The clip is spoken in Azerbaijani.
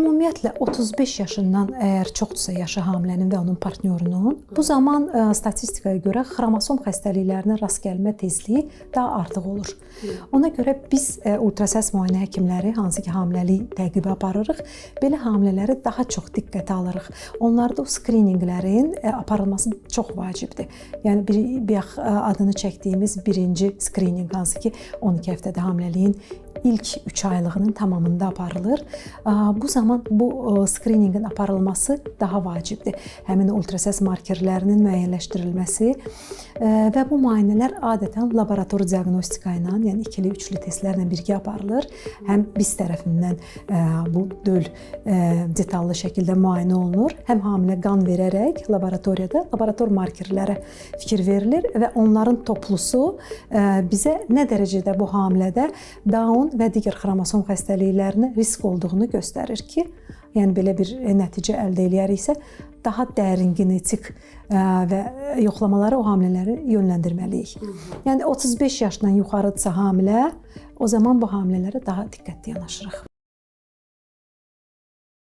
Ümumiyyətlə 35 yaşından əgər çoxdursa yaşı hamilənin və onun partnyorunun, bu zaman statistikaya görə xromosom xəstəliklərinə rast gəlmə tezliyi daha artıq olur. Ona görə biz ultrasəs müayinə həkimləri, hansı ki hamiləlik təqibi aparırıq, belə hamilələri daha çox diqqətə alırıq. Onlarda o skrininqlərin aparılması çox vacibdir. Yəni adını çəkdiyimiz birinci skrininq, hansı ki 12 həftədə hamiləliyin ilk 3 aylığının tamamında aparılır. Bu zaman bu skrininqin aparılması daha vacibdir. Həmin ultrasəs markerlərinin müəyyənləşdirilməsi və bu müayinələr adətən laborator diaqnostika ilə, yəni ikili, üçlü testlərlə birgə aparılır. Həm biz tərəfindən bu döl detallı şəkildə müayinə olunur, həm hamilə qan verərək laboratoriyada laborator markerlərə fikir verilir və onların toplusu bizə nə dərəcədə bu hamilədə Down və digər xromosom xəstəliklərinə risk olduğunu göstərir ki, yəni belə bir nəticə əldə edəriksə, daha dərin genetik və yoxlamaları o hamilələri yönləndirməliyik. Yəni 35 yaşdan yuxarıdırsa hamilə, o zaman bu hamilələrə daha diqqətli yanaşırıq.